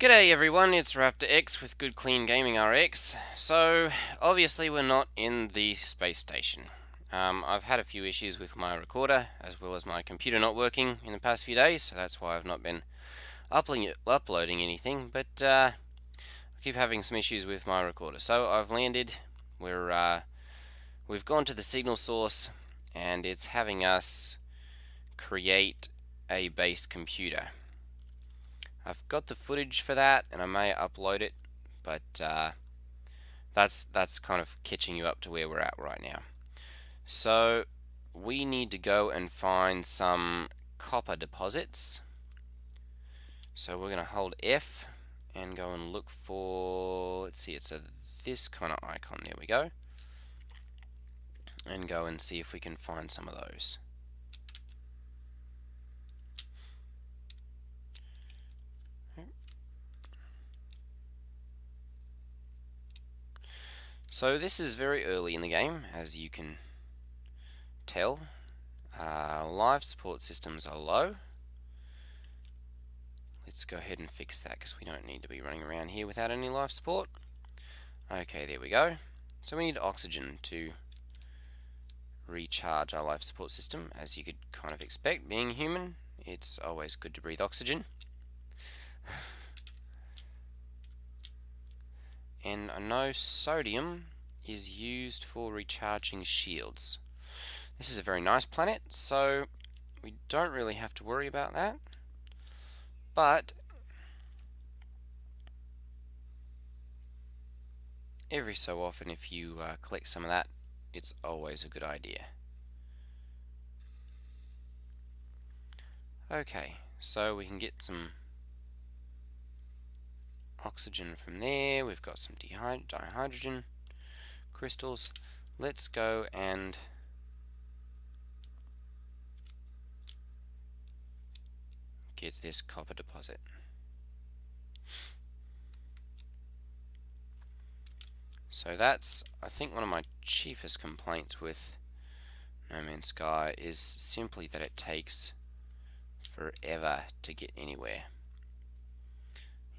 G'day everyone, it's Raptor X with Good Clean Gaming RX. So, obviously we're not in the space station. I've had a few issues with my recorder, as well as my computer not working in the past few days, so that's why I've not been uploading anything, but I keep having some issues with my recorder. So I've landed, we've gone to the signal source, and it's having us create a base computer. I've got the footage for that, and I may upload it, but that's kind of catching you up to where we're at right now. So we need to go and find some copper deposits. So we're going to hold F and go and look for, let's see, it's this kind of icon. There we go. And go and see if we can find some of those. So this is very early in the game, as you can tell. Life support systems are low. Let's go ahead and fix that, because we don't need to be running around here without any life support. Okay, there we go. So we need oxygen to recharge our life support system, as you could kind of expect. Being human, it's always good to breathe oxygen. And I know sodium is used for recharging shields. This is a very nice planet, so we don't really have to worry about that. But every so often, if you collect some of that, it's always a good idea. Okay, so we can get some oxygen from there. We've got some dihydrogen crystals. Let's go and get this copper deposit. So that's, I think, one of my chiefest complaints with No Man's Sky is simply that it takes forever to get anywhere.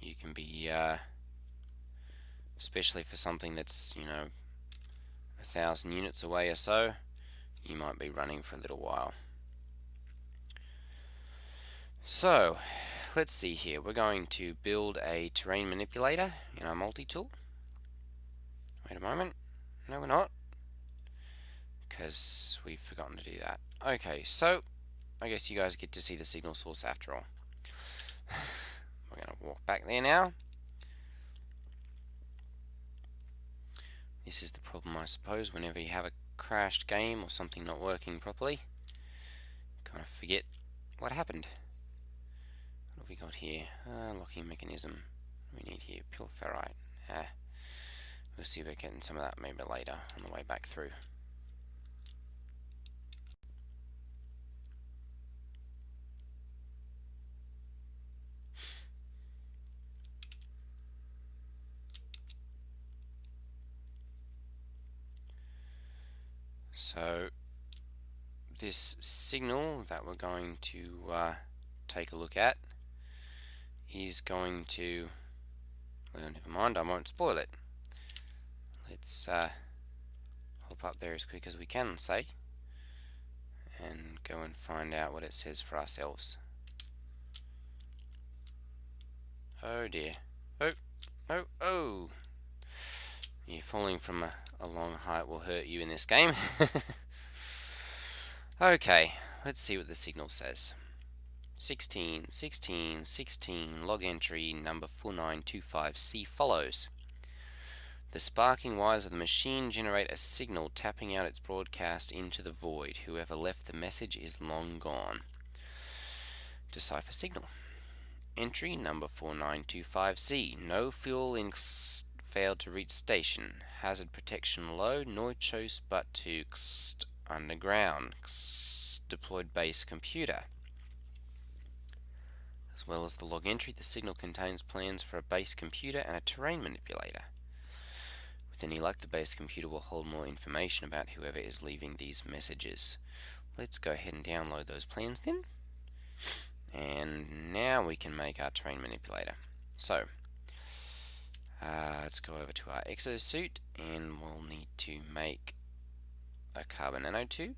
You can be, especially for something that's, 1,000 units away or so, you might be running for a little while. So, let's see here. We're going to build a terrain manipulator in our multi-tool. Wait a moment. No, we're not, because we've forgotten to do that. Okay, so I guess you guys get to see the signal source after all. We're going to walk back there now. This is the problem, I suppose, whenever you have a crashed game or something not working properly. Kind of forget what happened. What have we got here? Locking mechanism. We need here pure ferrite. We'll see if we're getting some of that maybe later on the way back through. So this signal that we're going to take a look at is going to, well, never mind, I won't spoil it. Let's hop up there as quick as we can, say, and go and find out what it says for ourselves. Oh dear. Oh! Yeah, falling from a long height will hurt you in this game. Okay, let's see what the signal says. 16, 16, 16, log entry number 4925C follows. The sparking wires of the machine generate a signal tapping out its broadcast into the void. Whoever left the message is long gone. Decipher signal. Entry number 4925C. No fuel in failed to reach station. Hazard protection low. No choice but to underground. Deployed base computer. As well as the log entry, the signal contains plans for a base computer and a terrain manipulator. With any luck, the base computer will hold more information about whoever is leaving these messages. Let's go ahead and download those plans then. And now we can make our terrain manipulator. So let's go over to our exosuit, and we'll need to make a carbon nanotube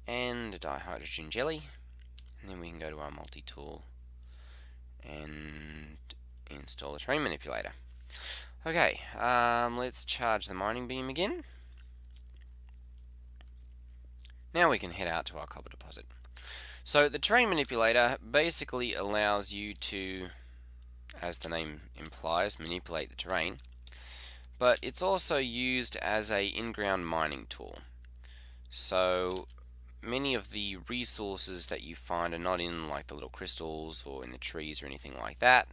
and a dihydrogen jelly, and then we can go to our multi-tool and install the terrain manipulator. Okay, let's charge the mining beam again. Now we can head out to our copper deposit. So the terrain manipulator basically allows you to, as the name implies, manipulate the terrain, but it's also used as a in-ground mining tool. So many of the resources that you find are not in like the little crystals or in the trees or anything like that,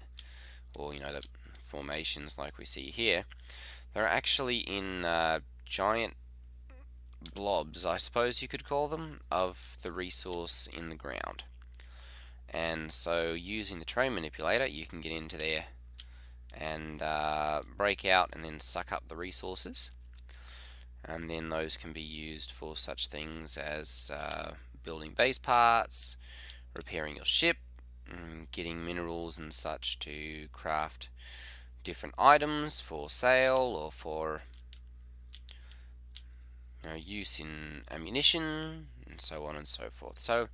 or the formations like we see here. They're actually in giant blobs, I suppose you could call them, of the resource in the ground. And so using the terrain manipulator, you can get into there and break out and then suck up the resources, and then those can be used for such things as building base parts, repairing your ship, getting minerals and such to craft different items for sale or for use in ammunition, and so on and so forth. So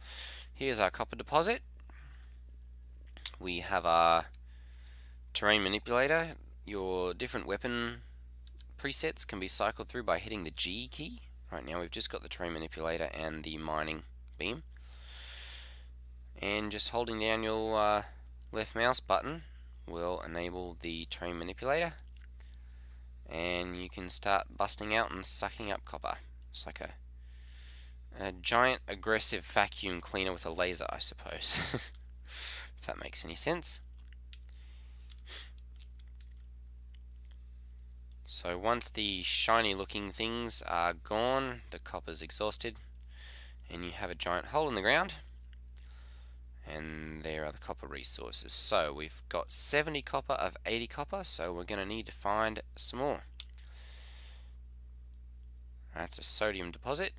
here's our copper deposit. We have our terrain manipulator. Your different weapon presets can be cycled through by hitting the G key. Right now we've just got the terrain manipulator and the mining beam, and just holding down your left mouse button will enable the terrain manipulator, and you can start busting out and sucking up copper. It's like a giant aggressive vacuum cleaner with a laser, I suppose. If that makes any sense. So once the shiny looking things are gone, the copper's exhausted, and you have a giant hole in the ground, and there are the copper resources. So we've got 70 copper of 80 copper, so we're going to need to find some more. That's a sodium deposit.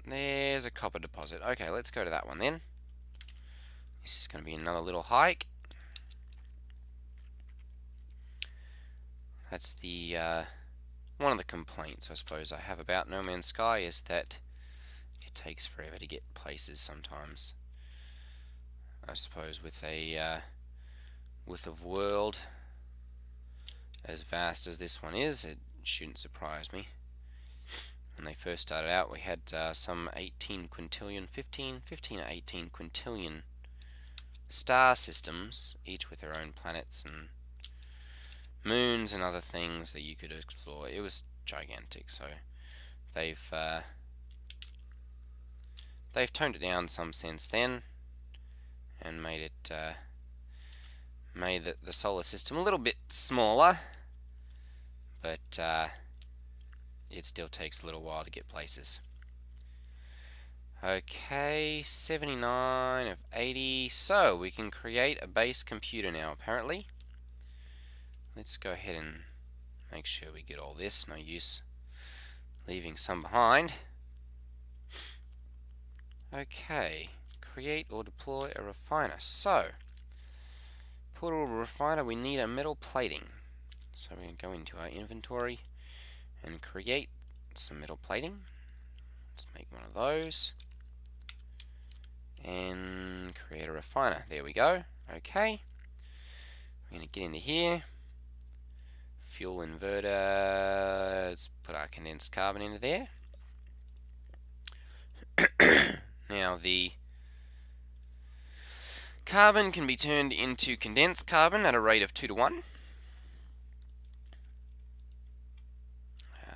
There's a copper deposit. Okay, let's go to that one then. This is going to be another little hike. That's the one of the complaints, I suppose, I have about No Man's Sky is that it takes forever to get places sometimes. I suppose with a world as vast as this one is, it shouldn't surprise me. When they first started out, we had some 15 or 18 quintillion star systems, each with their own planets and moons and other things that you could explore. It was gigantic, so they've toned it down some since then and made it the solar system a little bit smaller, but it still takes a little while to get places. Okay, 79 of 80. So we can create a base computer now, apparently. Let's go ahead and make sure we get all this. No use leaving some behind. Okay, create or deploy a refiner. So, portable refiner, we need a metal plating. So we're going to go into our inventory and create some metal plating. Let's make one of those. And create a refiner. There we go. Okay. We're going to get into here. Fuel inverter. Let's put our condensed carbon into there. Now the carbon can be turned into condensed carbon at a rate of 2 to 1.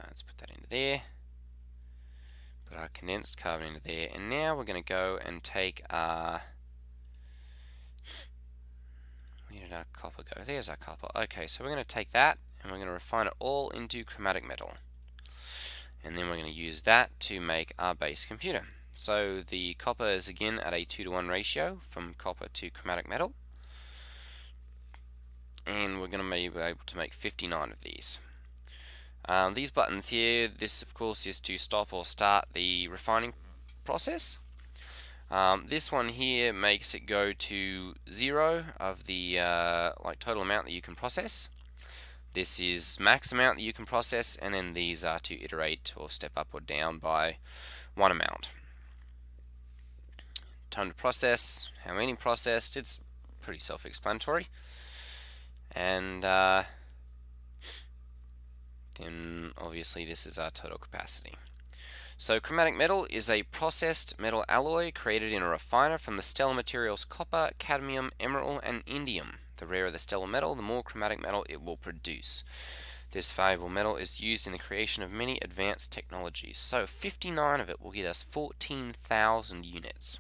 Let's put that into there. Put our condensed carbon into there. And now we're going to go and take our... Where did our copper go? There's our copper. Okay, so we're going to take that and we're going to refine it all into chromatic metal. And then we're going to use that to make our base computer. So the copper is again at a 2 to 1 ratio from copper to chromatic metal. And we're going to be able to make 59 of these. These buttons here, this of course is to stop or start the refining process. This one here makes it go to 0 of the total amount that you can process. This is max amount that you can process, and then these are to iterate or step up or down by one amount. Time to process, how many processed, it's pretty self-explanatory. And then obviously this is our total capacity. So chromatic metal is a processed metal alloy created in a refiner from the stellar materials copper, cadmium, emerald, and indium. The rarer the stellar metal, the more chromatic metal it will produce. This valuable metal is used in the creation of many advanced technologies. So 59 of it will get us 14,000 units.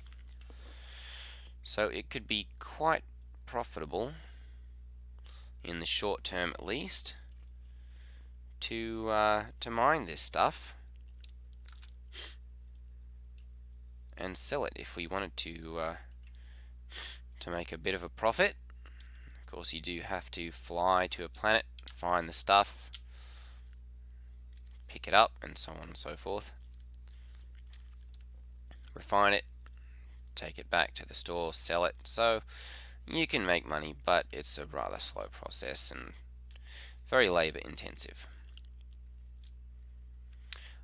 So it could be quite profitable, in the short term at least, to mine this stuff and sell it if we wanted to make a bit of a profit. Of course, you do have to fly to a planet, find the stuff, pick it up, and so on and so forth. Refine it, take it back to the store, sell it. So you can make money, but it's a rather slow process and very labor intensive.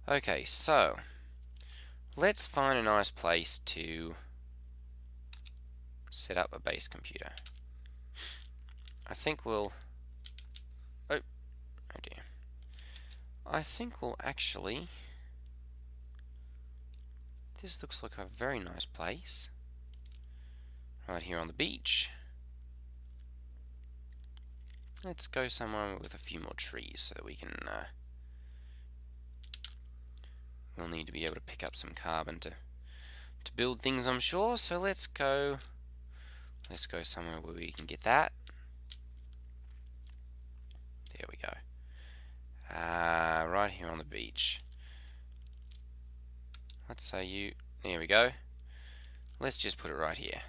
Okay, so let's find a nice place to set up a base computer. I think we'll... oh dear. I think we'll actually... this looks like a very nice place. Right here on the beach. Let's go somewhere with a few more trees so that we can... we'll need to be able to pick up some carbon to build things, I'm sure. So let's go somewhere where we can get that. There we go. Right here on the beach. Let's say you... there we go. Let's just put it right here.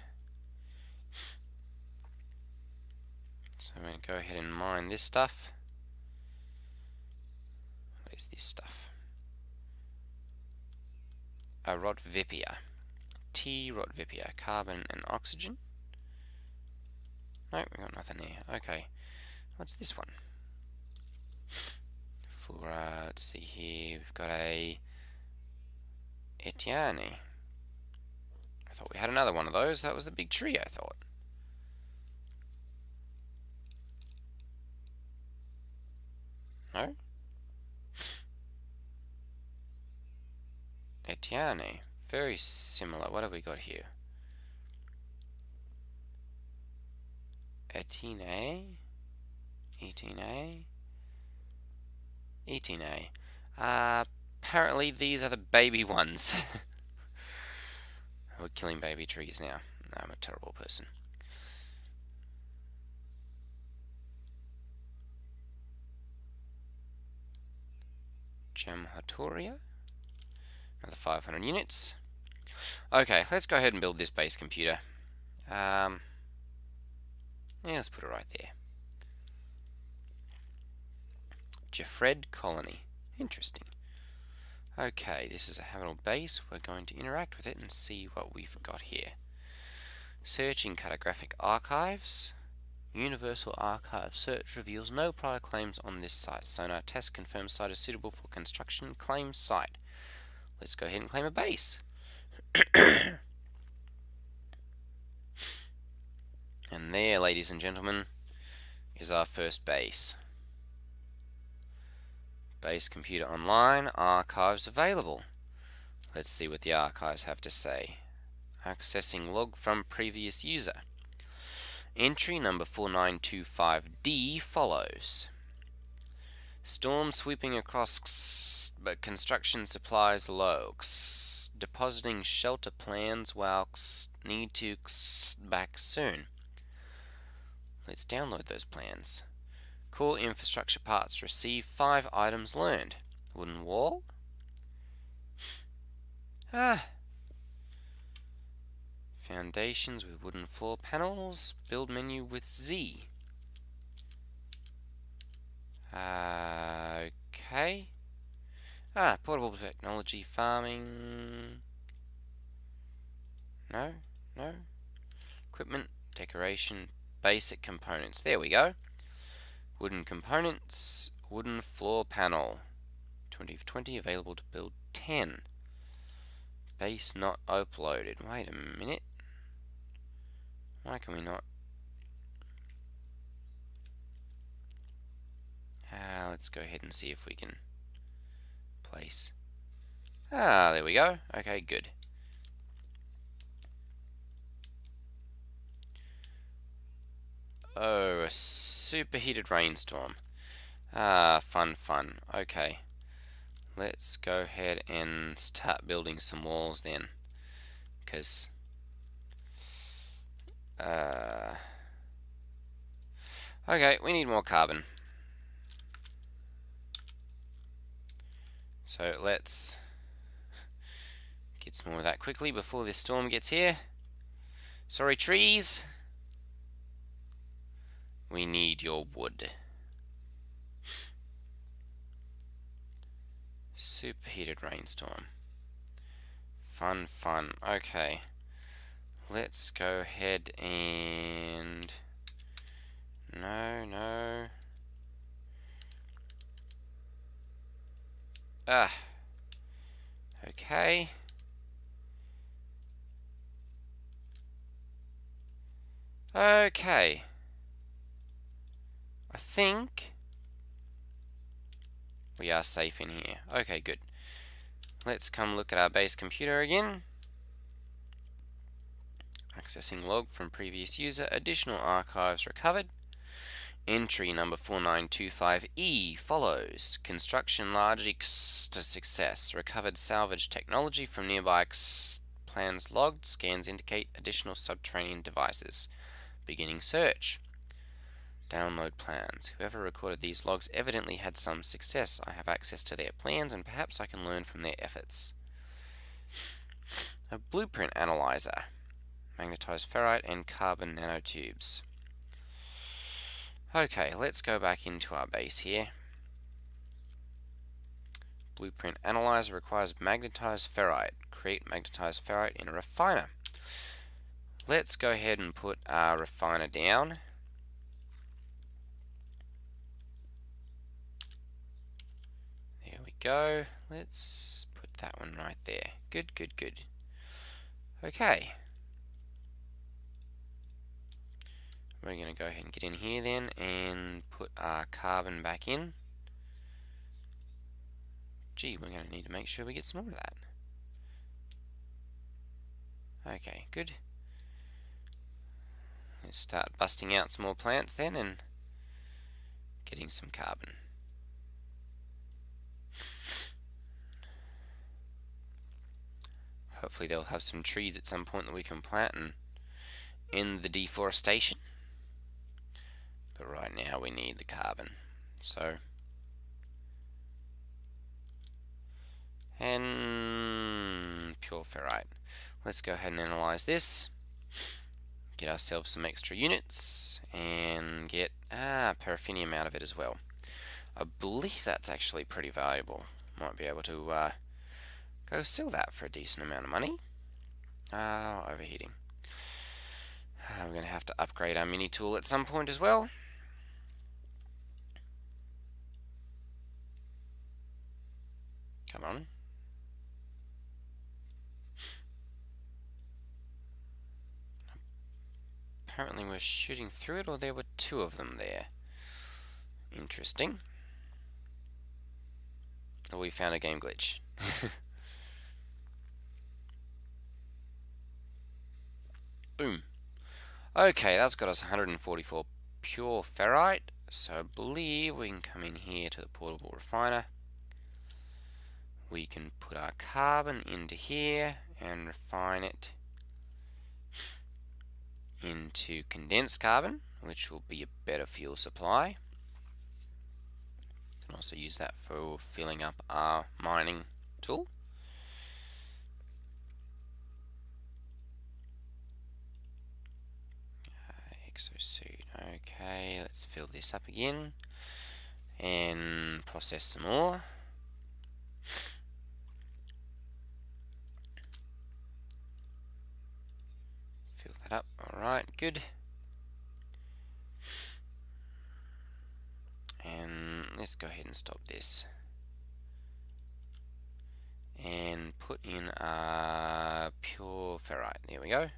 So I'm going to go ahead and mine this stuff. What is this stuff? A Rotvipia. T Rotvipia. Carbon and oxygen. No, we got nothing there. Okay. What's this one? Flora. Let's see here. We've got a Etienne. I thought we had another one of those. That was the big tree, I thought. No? Etienne. Very similar. What have we got here? Etienne. Apparently these are the baby ones. We're killing baby trees now. I'm a terrible person. Jamhaturia. Another 500 units. Okay, let's go ahead and build this base computer. Yeah, let's put it right there. Jeffred Colony. Interesting. Okay, this is a habitable base. We're going to interact with it and see what we've got here. Searching cartographic archives. Universal Archive search reveals no prior claims on this site. Sonar test confirms site is suitable for construction. Claim site. Let's go ahead and claim a base. And there, ladies and gentlemen, is our first base. Base computer online, archives available. Let's see what the archives have to say. Accessing log from previous user. Entry number 4925D follows. Storm sweeping across, but construction supplies low. Depositing shelter plans while need to back soon. Let's download those plans. Core infrastructure parts. Receive 5 items learned. Wooden wall. Foundations with wooden floor panels. Build menu with Z. Okay. Portable technology farming. No, no. Equipment, decoration, basic components. There we go. Wooden components, wooden floor panel. 20 of 20, available to build 10. Base not uploaded. Wait a minute. Why can we not? Let's go ahead and see if we can place. There we go. Okay, good. Oh, a superheated rainstorm. Fun, fun. Okay. Let's go ahead and start building some walls then. Because... okay, we need more carbon. So let's get some more of that quickly before this storm gets here. Sorry, trees. We need your wood. Superheated rainstorm. Fun, fun. Okay. Let's go ahead and... No. Okay. Okay. I think we are safe in here. Okay, good. Let's come look at our base computer again. Accessing log from previous user. Additional archives recovered. Entry number 4925E follows. Construction largely to success. Recovered salvage technology from nearby plans logged. Scans indicate additional subterranean devices. Beginning search. Download plans. Whoever recorded these logs evidently had some success. I have access to their plans and perhaps I can learn from their efforts. A blueprint analyzer. Magnetized ferrite and carbon nanotubes. Okay, let's go back into our base here. Blueprint analyzer requires magnetized ferrite. Create magnetized ferrite in a refiner. Let's go ahead and put our refiner down. There we go. Let's put that one right there. Good. Okay. We're going to go ahead and get in here then and put our carbon back in. Gee, we're going to need to make sure we get some more of that. Okay, good. Let's start busting out some more plants then and getting some carbon. Hopefully they'll have some trees at some point that we can plant and end the deforestation. But right now we need the carbon. So, and pure ferrite. Let's go ahead and analyze this. Get ourselves some extra units and get paraffinium out of it as well. I believe that's actually pretty valuable. Might be able to go sell that for a decent amount of money. Overheating. We're going to have to upgrade our mini tool at some point as well. Come on. Apparently we're shooting through it, or there were two of them there. Interesting. Oh, we found a game glitch. Boom. Okay, that's got us 144 pure ferrite. So I believe we can come in here to the portable refiner. We can put our carbon into here and refine it into condensed carbon, which will be a better fuel supply. You can also use that for filling up our mining tool. Exosuit. Okay, let's fill this up again and process some more. up. Alright, good. And let's go ahead and stop this. And put in pure ferrite. There we go.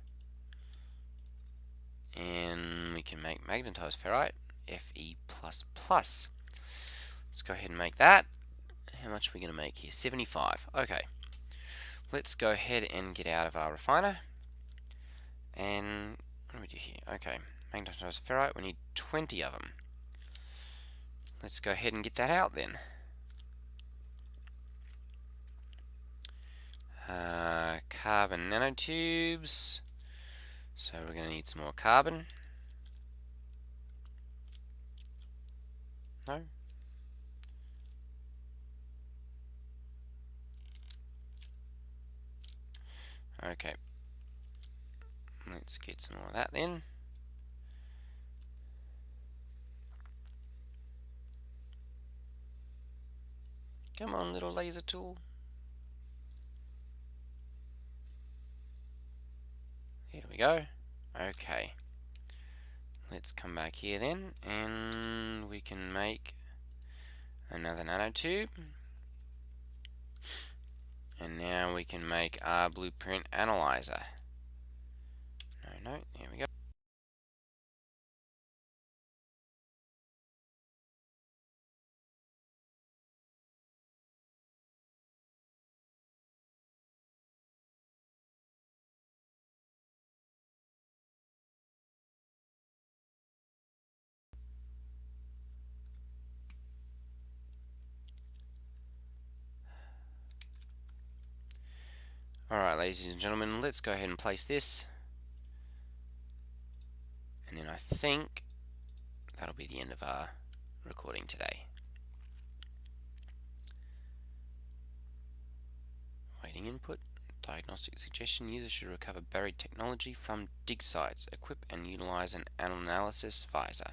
And we can make magnetized ferrite, Fe++. Let's go ahead and make that. How much are we going to make here? 75. Okay. Let's go ahead and get out of our refiner. And what do we do here? Okay. Magnetized ferrite, we need 20 of them. Let's go ahead and get that out then. Carbon nanotubes. So we're going to need some more carbon. No? Okay. Let's get some more of that then. Come on, little laser tool. Here we go. Okay. Let's come back here then, and we can make another nanotube. And now we can make our blueprint analyzer. No, there we go. Alright, ladies and gentlemen, let's go ahead and place this. And then I think that'll be the end of our recording today. Waiting input. Diagnostic suggestion: users should recover buried technology from dig sites. Equip and utilize an analysis visor.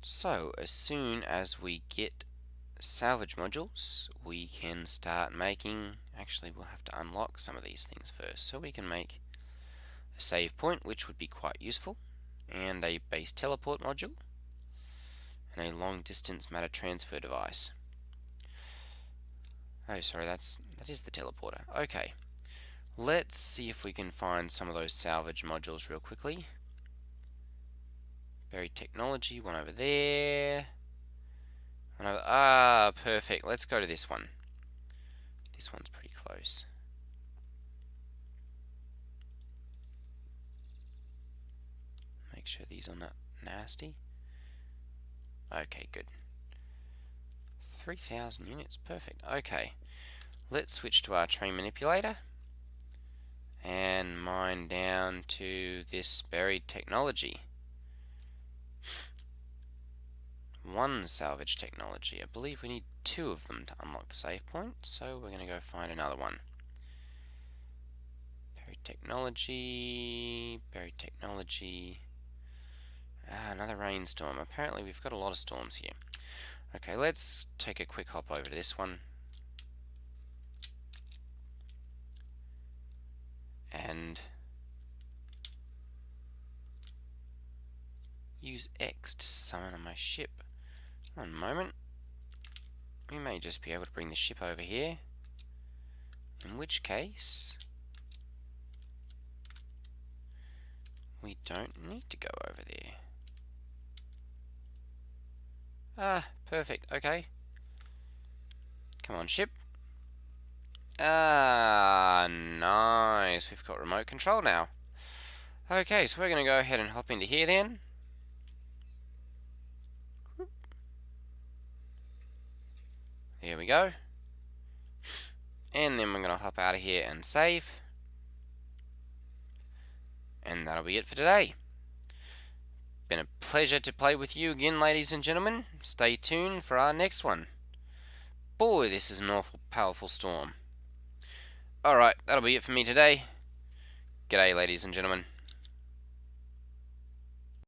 So, as soon as we get salvage modules, we can start making, actually we'll have to unlock some of these things first, so we can make a save point, which would be quite useful, and a base teleport module, and a long distance matter transfer device. Oh, sorry, that is the teleporter. Okay, let's see if we can find some of those salvage modules real quickly. Buried technology, one over there. Perfect. Let's go to this one. This one's pretty close. Make sure these are not nasty. Okay, good. 3,000 units. Perfect. Okay. Let's switch to our train manipulator and mine down to this buried technology. One salvage technology. I believe we need 2 of them to unlock the save point, so we're going to go find another one. Buried technology, buried technology. Another rainstorm. Apparently we've got a lot of storms here. Okay, let's take a quick hop over to this one. And use X to summon on my ship. One moment. We may just be able to bring the ship over here. In which case, we don't need to go over there. Perfect. Okay. Come on, ship. Nice. We've got remote control now. Okay, so we're going to go ahead and hop into here then. There we go. And then we're going to hop out of here and save. And that'll be it for today. Been a pleasure to play with you again, ladies and gentlemen. Stay tuned for our next one. Boy, this is an awful powerful storm. Alright, that'll be it for me today. G'day, ladies and gentlemen.